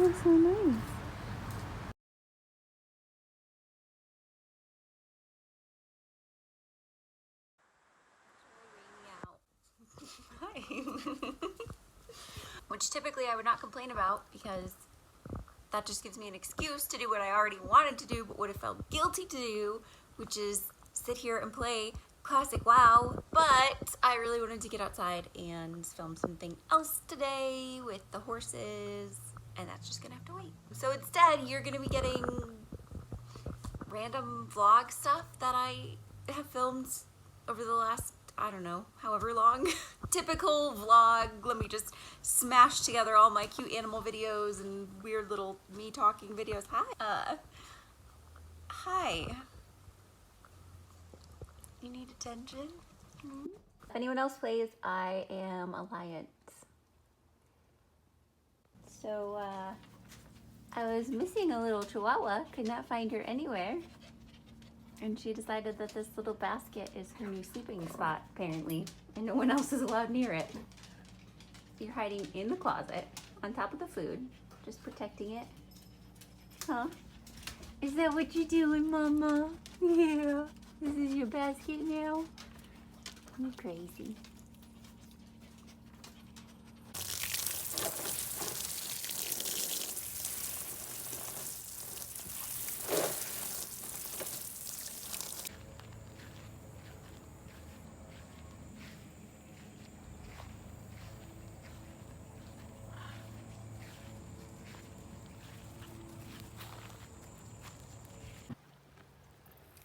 That's so nice. Hi. Which typically I would not complain about because that just gives me an excuse to do what I already wanted to do but would have felt guilty to do, which is sit here and play classic WoW. But I really wanted to get outside and film something else today with the horses, and that's just gonna have to wait. So instead, you're gonna be getting random vlog stuff that I have filmed over the last, I don't know, however long. Typical vlog, let me just smash together all my cute animal videos and weird little me talking videos. Hi. Hi. You need attention? If anyone else plays, I am Alliance. So, I was missing a little chihuahua, could not find her anywhere. And she decided that this little basket is her new sleeping spot, apparently, and no one else is allowed near it. You're hiding in the closet, on top of the food, just protecting it. Huh? Is that what you're doing, Mama? Yeah. This is your basket now? You're crazy.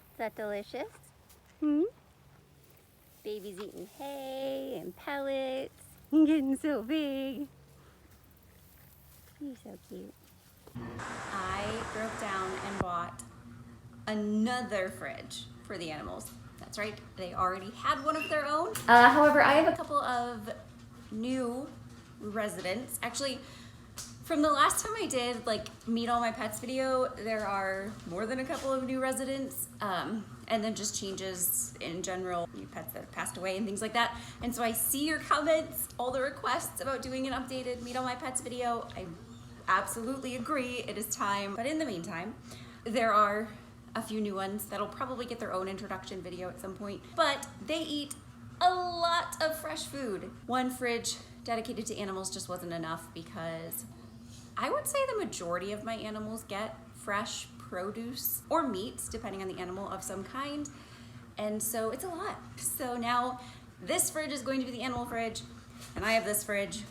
Is that delicious? Baby's eating hay and pellets. You're getting so big. You're so cute. I broke down and bought another fridge for the animals. That's right, they already had one of their own. However, I have a couple of new residents. Actually, from the last time I did like Meet All My Pets video, there are more than a couple of new residents, and then just changes in general, new pets that have passed away and things like that. And so I see your comments, all the requests about doing an updated Meet All My Pets video. I absolutely agree, it is time. But in the meantime, there are a few new ones that'll probably get their own introduction video at some point, but they eat a lot of fresh food. One fridge dedicated to animals just wasn't enough because I would say the majority of my animals get fresh produce or meats, depending on the animal, of some kind. And so it's a lot. So now this fridge is going to be the animal fridge, and I have this fridge.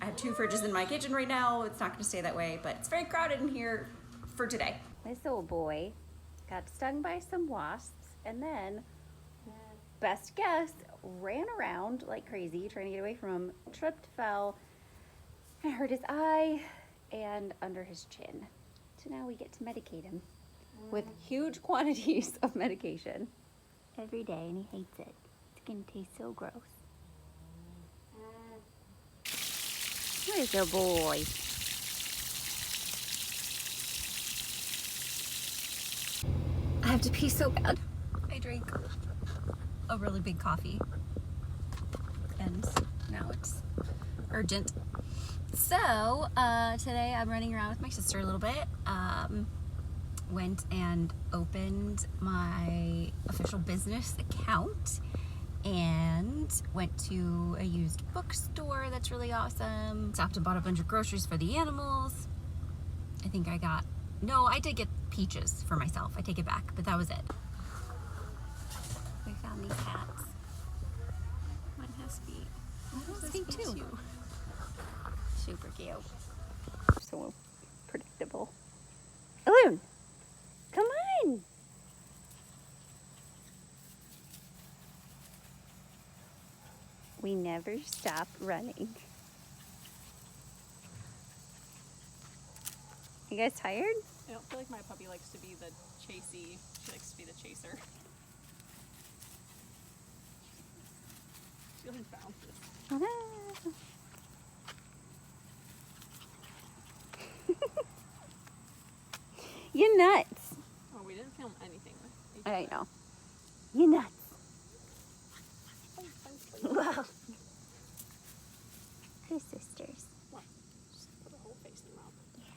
I have 2 fridges in my kitchen right now. It's not gonna stay that way, but it's very crowded in here for today. This old boy got stung by some wasps, and then, best guess, ran around like crazy trying to get away from him, tripped, fell, and hurt his eye and under his chin. So now we get to medicate him with huge quantities of medication every day, and he hates it. It's gonna taste so gross. Where's your boy? I have to pee so bad. I drank a really big coffee, and now it's urgent. So today I'm running around with my sister a little bit. Went and opened my official business account and went to a used bookstore that's really awesome. Stopped and bought a bunch of groceries for the animals. I think I got, no, I did get peaches for myself. I take it back, but that was it. We found these hats. One has feet. One has feet too. Super cute. So predictable. Alune, come on. We never stop running. You guys tired? I don't feel like my puppy likes to be the chasey. She likes to be the chaser. She like bounces. You're nuts. Oh, we didn't film anything. I know. You're nuts. Wow. They're sisters. What? Just put her whole face in the mouth. Yeah.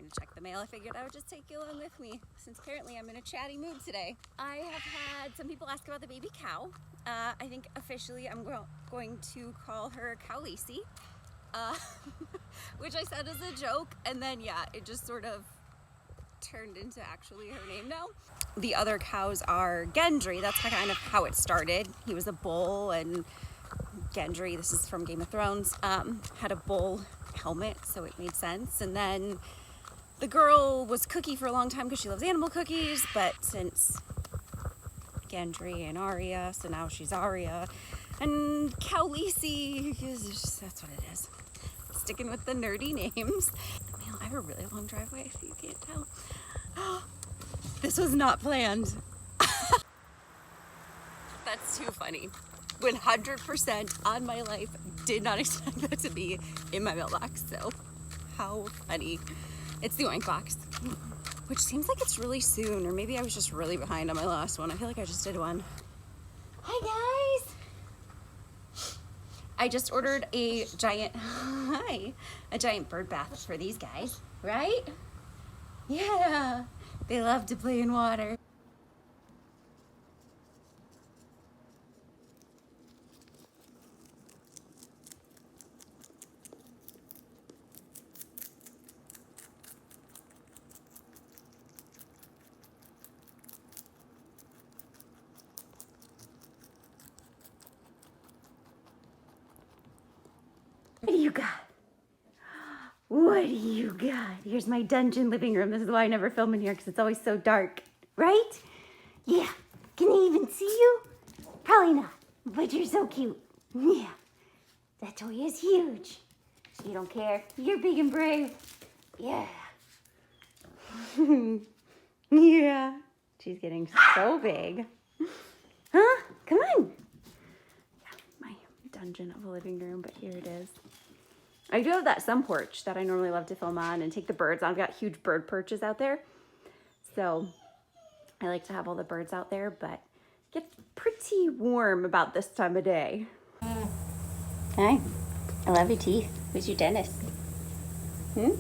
going to check the mail, I figured I would just take you along with me since apparently I'm in a chatty mood today. I have had some people ask about the baby cow. I think officially I'm going to call her Cow Lacey, which I said as a joke, and then yeah, it just sort of turned into actually her name now. The other cows are Gendry. That's kind of how it started. He was a bull, and Gendry, this is from Game of Thrones, had a bull helmet, so it made sense. And then the girl was Cookie for a long time because she loves animal cookies, but since Gendry and Arya, so now she's Arya. And Khaleesi, that's what it is. Sticking with the nerdy names. Man, I have a really long driveway, if you can't tell. This was not planned. That's too funny. 100% on my life, did not expect that to be in my mailbox, so how funny. It's the oink box, which seems like it's really soon, or maybe I was just really behind on my last one. I feel like I just did one. Hi guys! I just ordered a giant bird bath for these guys, right? Yeah, they love to play in water. What do you got? What do you got? Here's my dungeon living room. This is why I never film in here because it's always so dark, right? Yeah. Can they even see you? Probably not, but you're so cute. Yeah. That toy is huge. You don't care. You're big and brave. Yeah. Yeah. She's getting so big. Huh? Come on. Yeah, my dungeon of a living room, but here it is. I do have that sun porch that I normally love to film on and take the birds on. I've got huge bird perches out there. So I like to have all the birds out there, but it gets pretty warm about this time of day. Hi, I love your teeth. Who's your dentist? Hmm?